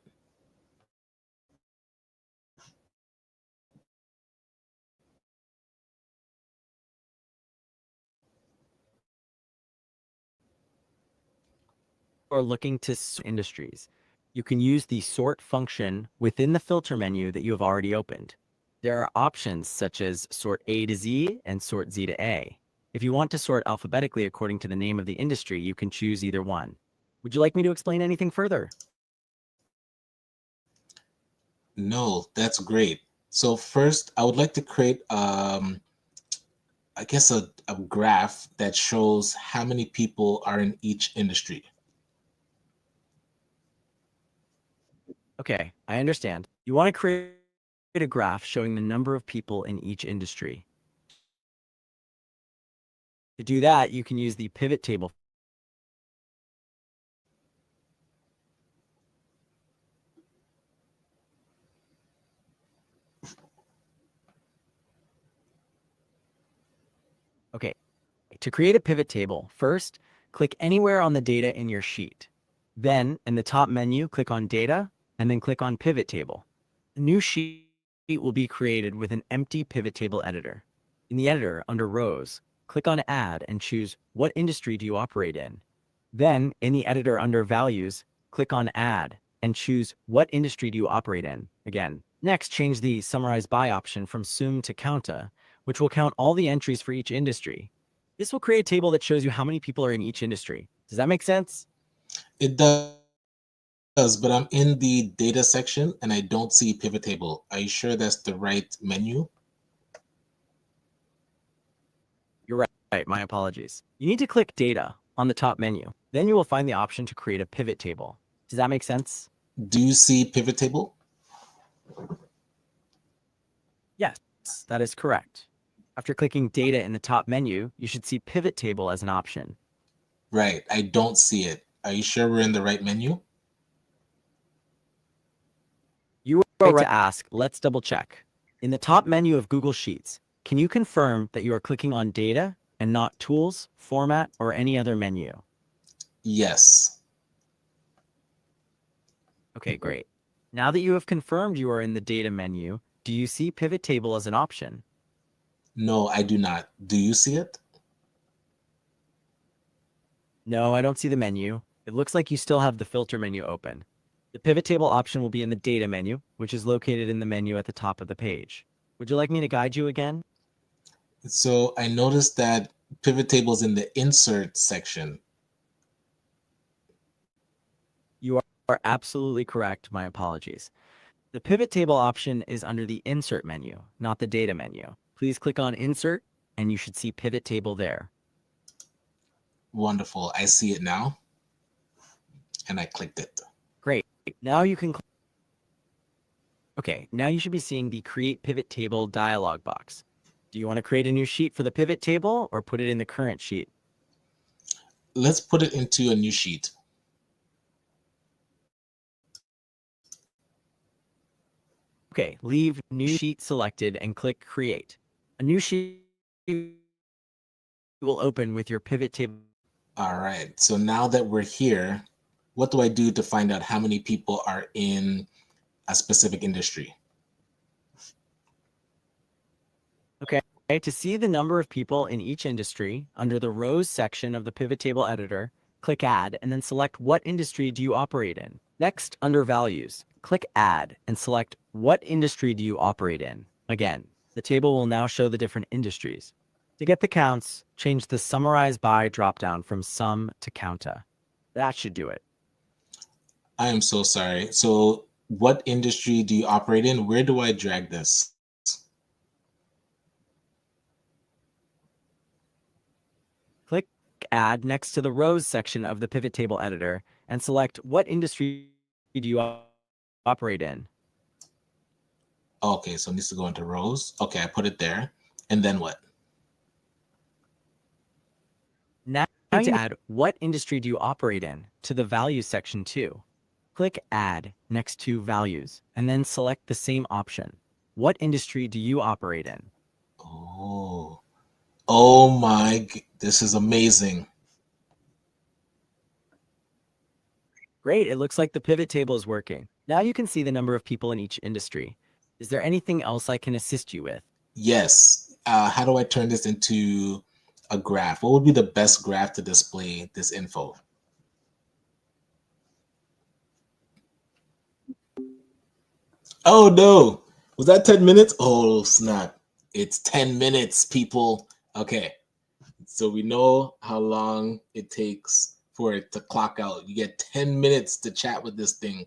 Or looking to industries, you can use the sort function within the filter menu that you have already opened. There are options such as sort A to Z and sort Z to A. If you want to sort alphabetically according to the name of the industry, you can choose either one. Would you like me to explain anything further? No, that's great. So first, I would like to create, I guess, a graph that shows how many people are in each industry. Okay, I understand. You want to create a graph showing the number of people in each industry. To do that, you can use the pivot table. Okay, to create a pivot table, first, click anywhere on the data in your sheet. Then, in the top menu, click on Data, and then click on Pivot Table. A new sheet will be created with an empty pivot table editor. In the editor, under Rows, click on Add and choose What industry do you operate in? Then, in the editor under Values, click on Add and choose What industry do you operate in? Again. Next, change the Summarize By option from Sum to Counta, which will count all the entries for each industry. This will create a table that shows you how many people are in each industry. Does that make sense? It does, but I'm in the data section and I don't see pivot table. Are you sure that's the right menu? You're right, my apologies. You need to click Data on the top menu. Then you will find the option to create a pivot table. Does that make sense? Do you see pivot table? Yes, that is correct. After clicking Data in the top menu, you should see Pivot Table as an option. Right, I don't see it. Are you sure we're in the right menu? You are right to ask, let's double check. In the top menu of Google Sheets, can you confirm that you are clicking on Data and not Tools, Format, or any other menu? Yes. Okay, great. Now that you have confirmed you are in the data menu, do you see pivot table as an option? No, I do not. Do you see it? No, I don't see the menu. It looks like you still have the filter menu open. The pivot table option will be in the data menu, which is located in the menu at the top of the page. Would you like me to guide you again? So I noticed that pivot tables in the insert section. You are absolutely correct. My apologies. The pivot table option is under the insert menu, not the data menu. Please click on insert and you should see pivot table there. Wonderful. I see it now. And I clicked it. Great. Now you can Okay, now you should be seeing the create pivot table dialog box. Do you want to create a new sheet for the pivot table or put it in the current sheet? Let's put it into a new sheet. Okay, leave new sheet selected and click create. A new sheet will open with your pivot table. All right. So now that we're here, what do I do to find out how many people are in a specific industry? Okay, to see the number of people in each industry, under the rows section of the pivot table editor, click add and then select what industry do you operate in. Next, under values, click add and select what industry do you operate in. Again, the table will now show the different industries. To get the counts, change the summarize by dropdown from sum to counta. That should do it. I am so sorry. So what industry do you operate in? Where do I drag this? Click add next to the rows section of the pivot table editor and select what industry do you operate in. Okay, so it needs to go into rows. Okay, I put it there. And then what? Now you need to add what industry do you operate in to the values section too. Click add next to values and then select the same option. What industry do you operate in? Oh my, this is amazing. Great, it looks like the pivot table is working. Now you can see the number of people in each industry. Is there anything else I can assist you with? Yes. How do I turn this into a graph? What would be the best graph to display this info? Oh no, was that 10 minutes? Oh snap, it's 10 minutes, people. Okay, so we know how long it takes for it to clock out. You get 10 minutes to chat with this thing.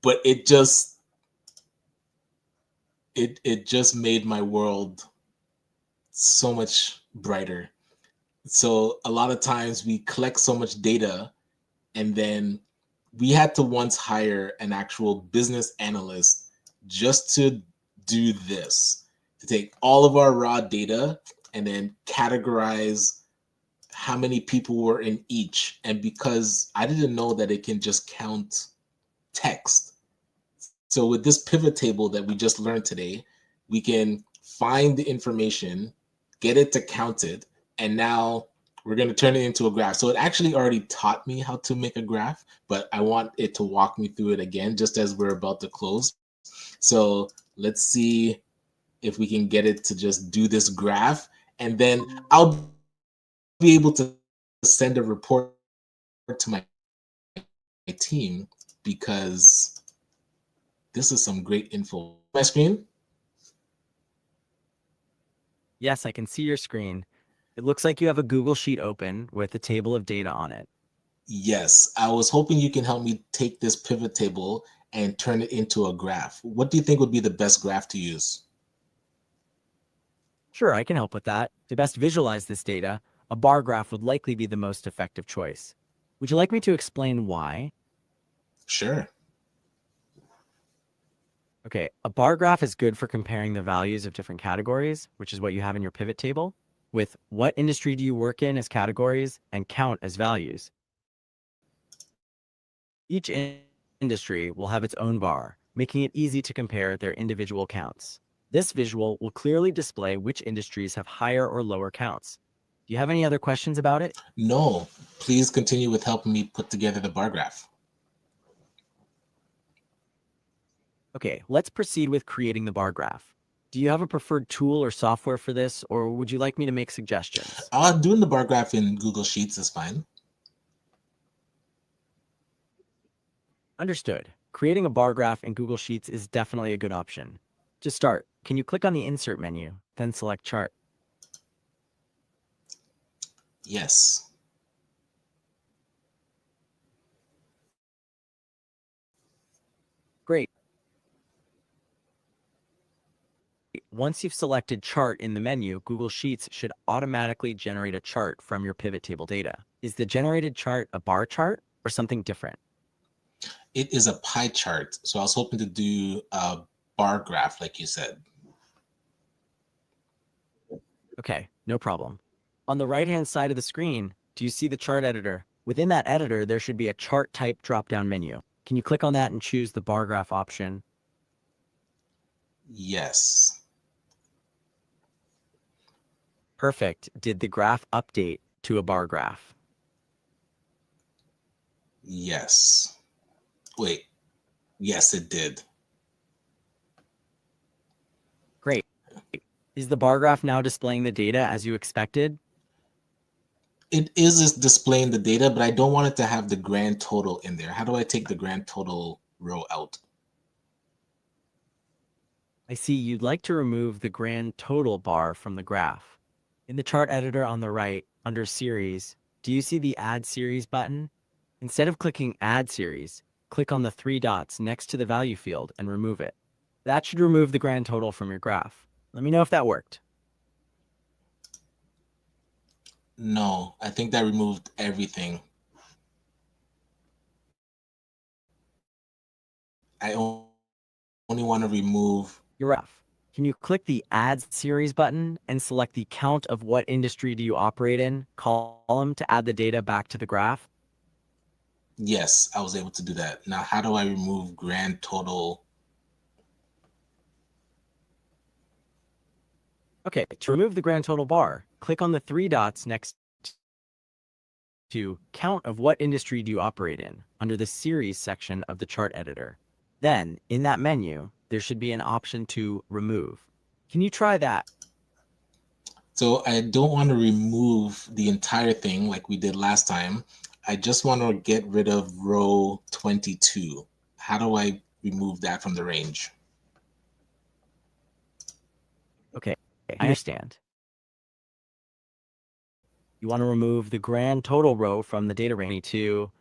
But it just made my world so much brighter. So a lot of times we collect so much data, and then we had to once hire an actual business analyst just to do this, to take all of our raw data and then categorize how many people were in each. And because I didn't know that it can just count text. So with this pivot table that we just learned today, we can find the information, get it to count it, and now we're going to turn it into a graph. So it actually already taught me how to make a graph, but I want it to walk me through it again, just as we're about to close. So let's see if we can get it to just do this graph, and then I'll be able to send a report to my team, because this is some great info. My screen? Yes, I can see your screen. It looks like you have a Google Sheet open with a table of data on it. Yes, I was hoping you can help me take this pivot table and turn it into a graph. What do you think would be the best graph to use? Sure, I can help with that. To best visualize this data, a bar graph would likely be the most effective choice. Would you like me to explain why? Sure. Okay, a bar graph is good for comparing the values of different categories, which is what you have in your pivot table, with what industry do you work in as categories and count as values. Each industry will have its own bar, making it easy to compare their individual counts. This visual will clearly display which industries have higher or lower counts. Do you have any other questions about it? No, please continue with helping me put together the bar graph. Okay, let's proceed with creating the bar graph. Do you have a preferred tool or software for this, or would you like me to make suggestions? Doing the bar graph in Google Sheets is fine. Understood. Creating a bar graph in Google Sheets is definitely a good option. To start, can you click on the Insert menu, then select Chart? Yes. Great. Once you've selected Chart in the menu, Google Sheets should automatically generate a chart from your pivot table data. Is the generated chart a bar chart or something different? It is a pie chart, so I was hoping to do a bar graph like you said. Okay, no problem. On the right-hand side of the screen, do you see the chart editor? Within that editor, there should be a chart type drop-down menu. Can you click on that and choose the bar graph option? Yes. Perfect. Did the graph update to a bar graph? Yes. Wait. Yes, it did. Great. Is the bar graph now displaying the data as you expected? It is displaying the data, but I don't want it to have the grand total in there. How do I take the grand total row out? I see you'd like to remove the grand total bar from the graph. In the chart editor on the right, under Series, do you see the Add Series button? Instead of clicking Add Series, click on the 3 dots next to the value field and remove it. That should remove the grand total from your graph. Let me know if that worked. No, I think that removed everything. I only want to remove. Your graph. Can you click the Add Series button and select the count of what industry do you operate in column to add the data back to the graph? Yes, I was able to do that. Now, how do I remove grand total? Okay, to remove the grand total bar, click on the 3 dots next to Count of what industry do you operate in under the Series section of the chart editor. Then, in that menu, there should be an option to Remove. Can you try that? So I don't want to remove the entire thing like we did last time. I just want to get rid of row 22. How do I remove that from the range? Okay, I understand. You want to remove the grand total row from the data range to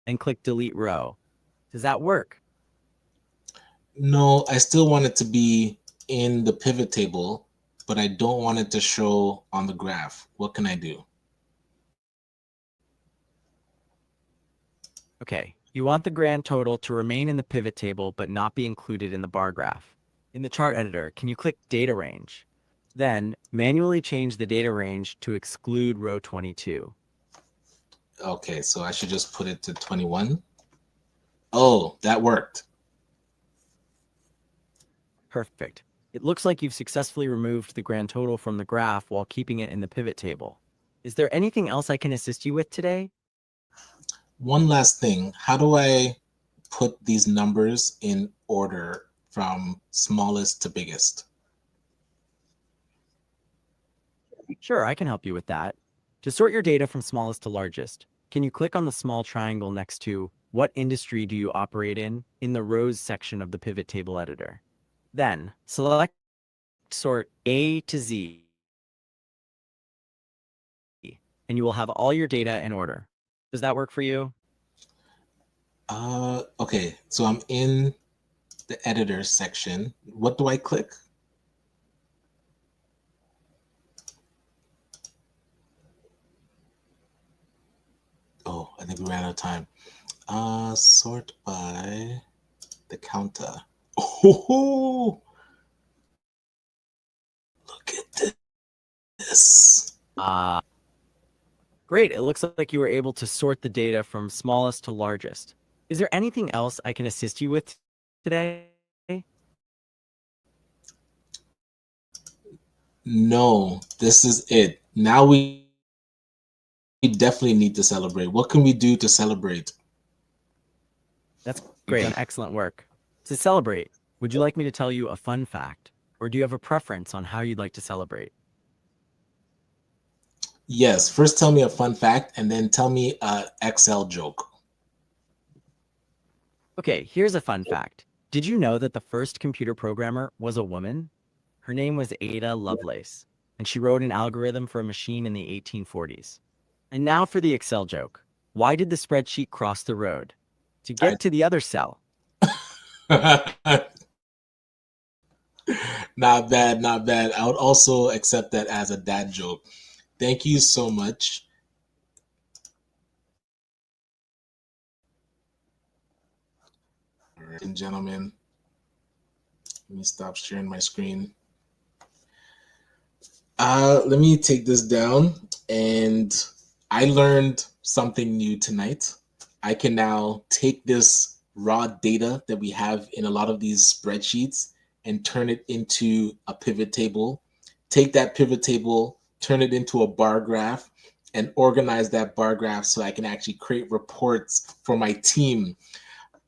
and click Delete Row. Does that work? No, I still want it to be in the pivot table, but I don't want it to show on the graph. What can I do? Okay, you want the grand total to remain in the pivot table but not be included in the bar graph. In the chart editor, can you click Data Range? Then, manually change the data range to exclude row 22. Okay, so I should just put it to 21. Oh, that worked. Perfect. It looks like you've successfully removed the grand total from the graph while keeping it in the pivot table. Is there anything else I can assist you with today? One last thing. How do I put these numbers in order from smallest to biggest? Sure, I can help you with that. To sort your data from smallest to largest, can you click on the small triangle next to What industry do you operate in the Rows section of the pivot table editor? Then, select Sort A to Z, and you will have all your data in order. Does that work for you? Okay, so I'm in the editor section. What do I click? Oh, I think we ran out of time. Sort by the counter. Oh, look at this. Great. It looks like you were able to sort the data from smallest to largest. Is there anything else I can assist you with today? No, this is it. Now we definitely need to celebrate. What can we do to celebrate? That's great. You've done excellent work. To celebrate, would you like me to tell you a fun fact, or do you have a preference on how you'd like to celebrate? Yes, first tell me a fun fact and then tell me a Excel joke. Okay, here's a fun fact. Did you know that the first computer programmer was a woman? Her name was Ada Lovelace, and she wrote an algorithm for a machine in the 1840s. And now for the Excel joke. Why did the spreadsheet cross the road? To get to the other cell. Not bad, not bad. I would also accept that as a dad joke. Thank you so much. All right, and gentlemen, let me stop sharing my screen. Let me take this down. And I learned something new tonight. I can now take this raw data that we have in a lot of these spreadsheets and turn it into a pivot table. Take that pivot table, turn it into a bar graph, and organize that bar graph so I can actually create reports for my team.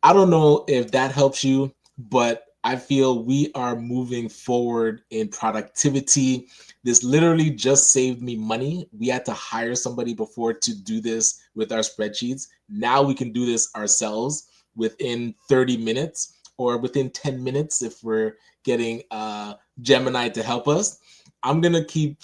I don't know if that helps you, but I feel we are moving forward in productivity. This literally just saved me money. We had to hire somebody before to do this with our spreadsheets. Now we can do this ourselves within 30 minutes or within 10 minutes if we're getting Gemini to help us. I'm going to keep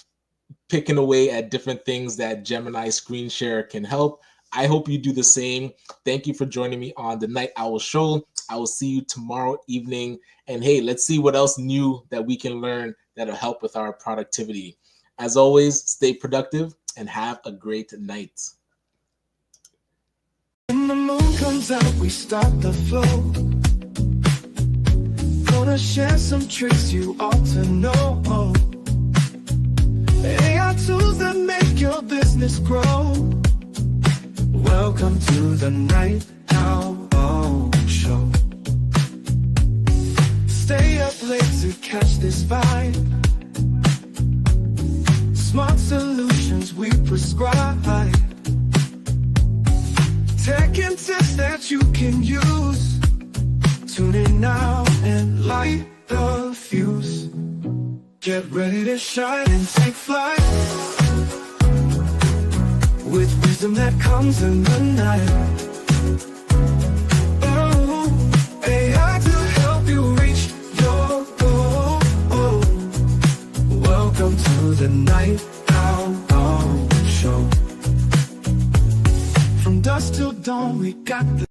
picking away at different things that Gemini Screen Share can help. I hope you do the same. Thank you for joining me on the Night Owl Show. I will see you tomorrow evening. And hey, let's see what else new that we can learn that'll help with our productivity. As always, stay productive and have a great night. When the moon comes out, we start the flow. Gonna share some tricks you ought to know. AI tools that make your business grow. Welcome to the Night Owl Show. Stay up late to catch this vibe. Smart solutions we prescribe. Tech and tips that you can use. Tune in now and light the fuse. Get ready to shine and take flight. With wisdom that comes in the night. Oh, AI to help you reach your goal. Welcome to the Night Owl Show. From dusk till dawn, we got the